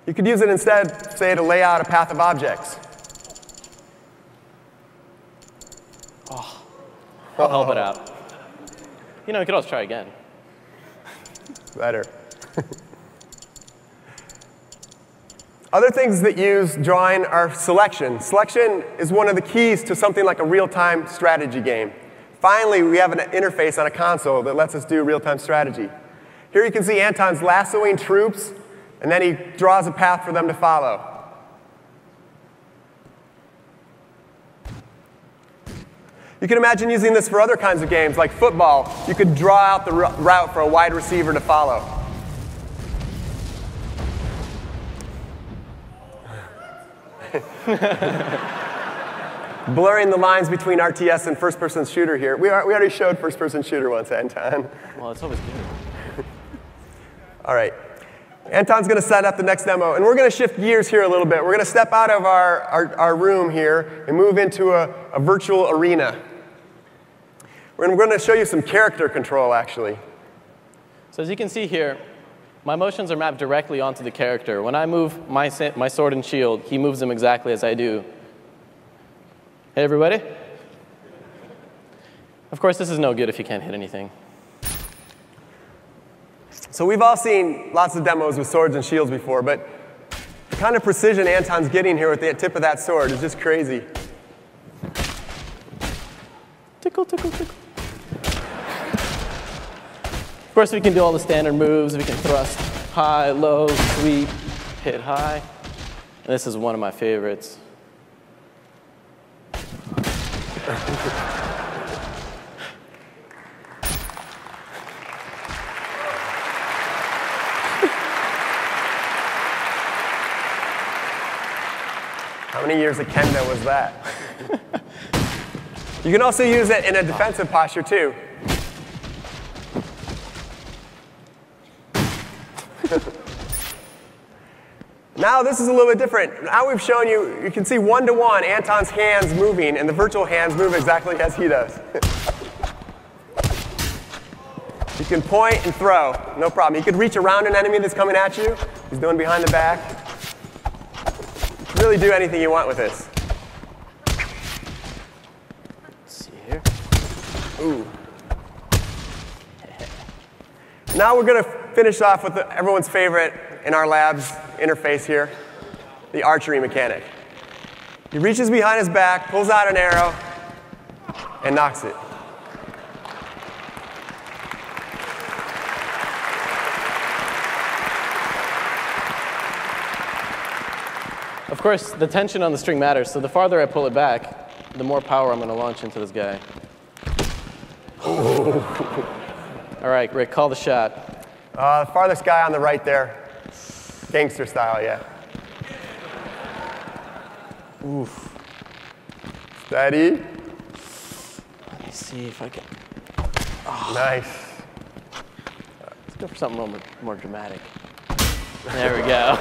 You could use it instead, say, to lay out a path of objects. Oh, I'll help it out. You know, we could always try again. Better. Other things that use drawing are selection. Selection is one of the keys to something like a real-time strategy game. Finally, we have an interface on a console that lets us do real-time strategy. Here you can see Anton's lassoing troops, and then he draws a path for them to follow. You can imagine using this for other kinds of games, like football. You could draw out the route for a wide receiver to follow. Blurring the lines between RTS and first-person shooter here. We already showed first-person shooter once, Anton. Well, it's always good. All right. Anton's going to set up the next demo, and we're going to shift gears here a little bit. We're going to step out of our room here and move into a virtual arena. We're going to show you some character control, actually. So as you can see here, my motions are mapped directly onto the character. When I move my sword and shield, he moves them exactly as I do. Hey, everybody. Of course, this is no good if you can't hit anything. So we've all seen lots of demos with swords and shields before, but the kind of precision Anton's getting here with the tip of that sword is just crazy. Tickle, tickle, tickle. Of course, we can do all the standard moves. We can thrust high, low, sweep, hit high. And this is one of my favorites. How many years of kendo was that? You can also use it in a defensive posture, too. Now this is a little bit different. Now we've shown you, you can see one-to-one Anton's hands moving, and the virtual hands move exactly as he does. You can point and throw, no problem. You could reach around an enemy that's coming at you. He's doing behind the back. You can really do anything you want with this. Let's see here. Ooh. Now we're going to finish off with everyone's favorite in our lab's interface here, the archery mechanic. He reaches behind his back, pulls out an arrow, and knocks it. Of course, the tension on the string matters, so the farther I pull it back, the more power I'm going to launch into this guy. All right, Rick, call the shot. The farthest guy on the right there. Gangster style, yeah. Oof. Steady. Let me see if I can. Oh. Nice. Let's go for something a little more dramatic. There we go.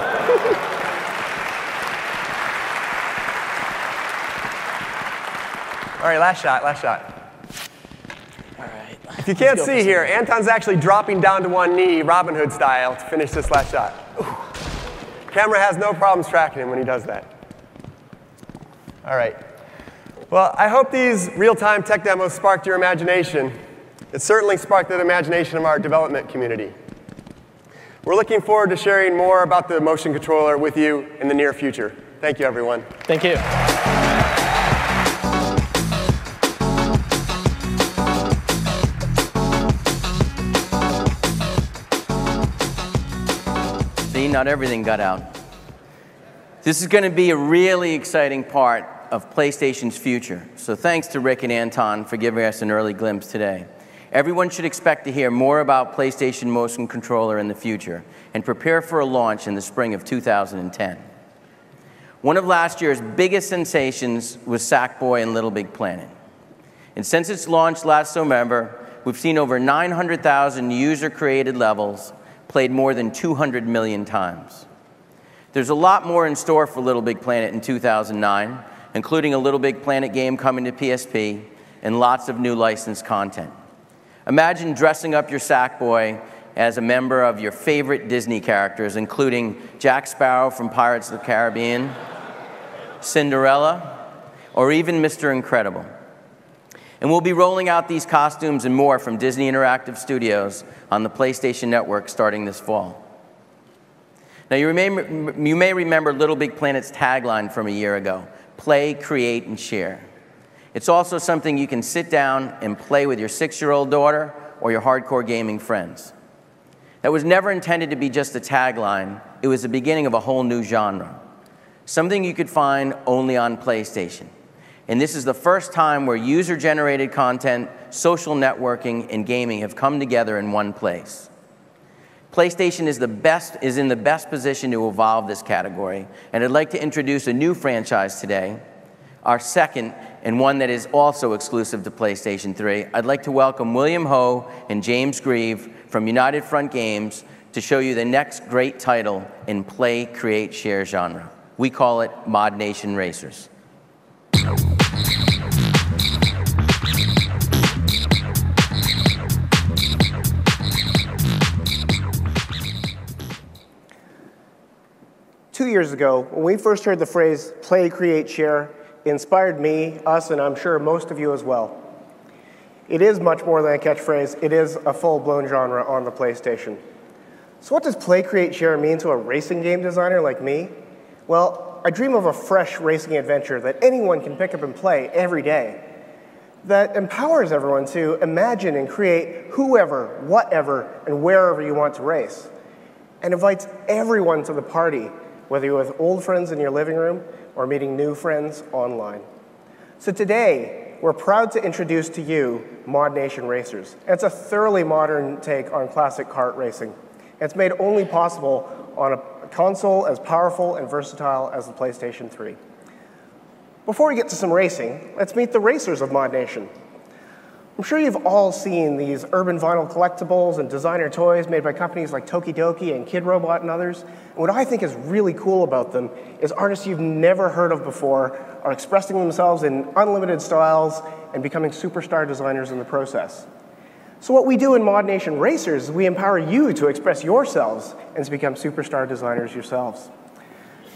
All right, last shot, last shot. All right. If you can't see here, Anton's actually dropping down to one knee, Robin Hood style, to finish this last shot. Ooh. Camera has no problems tracking him when he does that. All right. Well, I hope these real-time tech demos sparked your imagination. It certainly sparked the imagination of our development community. We're looking forward to sharing more about the motion controller with you in the near future. Thank you, everyone. Thank you. Not everything got out. This is going to be a really exciting part of PlayStation's future. So thanks to Rick and Anton for giving us an early glimpse today. Everyone should expect to hear more about PlayStation Motion Controller in the future and prepare for a launch in the spring of 2010. One of last year's biggest sensations was Sackboy and Little Big Planet. And since its launch last November, we've seen over 900,000 user-created levels played more than 200 million times. There's a lot more in store for Little Big Planet in 2009, including a Little Big Planet game coming to PSP and lots of new licensed content. Imagine dressing up your Sackboy as a member of your favorite Disney characters, including Jack Sparrow from Pirates of the Caribbean, Cinderella, or even Mr. Incredible. And we'll be rolling out these costumes and more from Disney Interactive Studios on the PlayStation Network starting this fall. Now, you may remember Little Big Planet's tagline from a year ago, play, create, and share. It's also something you can sit down and play with your 6-year-old daughter or your hardcore gaming friends. That was never intended to be just a tagline. It was the beginning of a whole new genre, something you could find only on PlayStation. And this is the first time where user-generated content, social networking, and gaming have come together in one place. PlayStation is in the best position to evolve this category, and I'd like to introduce a new franchise today, our second, and one that is also exclusive to PlayStation 3. I'd like to welcome William Ho and James Grieve from United Front Games to show you the next great title in play, create, share genre. We call it ModMation Racers. 2 years ago, when we first heard the phrase play, create, share, it inspired me, us, and I'm sure most of you as well. It is much more than a catchphrase. It is a full-blown genre on the PlayStation. So what does play, create, share mean to a racing game designer like me? Well, I dream of a fresh racing adventure that anyone can pick up and play every day, that empowers everyone to imagine and create whoever, whatever, and wherever you want to race, and invites everyone to the party, whether you're with old friends in your living room or meeting new friends online. So today, we're proud to introduce to you ModMation Racers. It's a thoroughly modern take on classic kart racing. It's made only possible on a console as powerful and versatile as the PlayStation 3. Before we get to some racing, let's meet the racers of ModMation. I'm sure you've all seen these urban vinyl collectibles and designer toys made by companies like Tokidoki and Kid Robot and others. And what I think is really cool about them is artists you've never heard of before are expressing themselves in unlimited styles and becoming superstar designers in the process. So what we do in ModMation Racers is we empower you to express yourselves and to become superstar designers yourselves.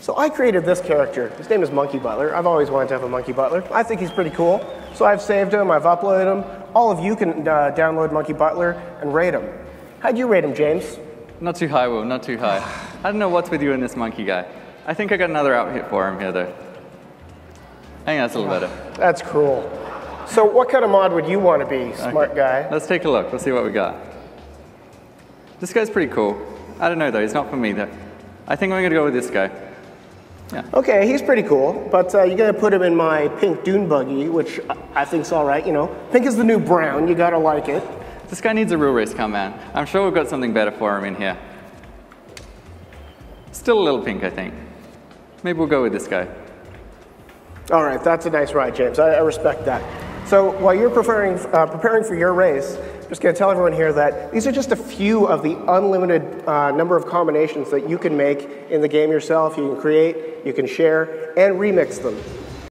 So I created this character. His name is Monkey Butler. I've always wanted to have a Monkey Butler. I think he's pretty cool. So I've saved him, I've uploaded him. All of you can download Monkey Butler and rate him. How'd you rate him, James? Not too high, Will, not too high. I don't know what's with you and this monkey guy. I think I got another outfit for him here, though. I think that's a little better. That's cruel. So what kind of mod would you want to be, smart guy? Let's take a look. Let's see what we got. This guy's pretty cool. I don't know, though. He's not for me, though. I think I'm going to go with this guy. Yeah. Okay, he's pretty cool, but you're going to put him in my pink dune buggy, which I think's all right. You know, pink is the new brown. You got to like it. This guy needs a real race car, man. I'm sure we've got something better for him in here. Still a little pink, I think. Maybe we'll go with this guy. All right, that's a nice ride, James. I respect that. So while you're preparing for your race, I'm just going to tell everyone here that these are just a few of the unlimited number of combinations that you can make in the game yourself. You can create, you can share, and remix them.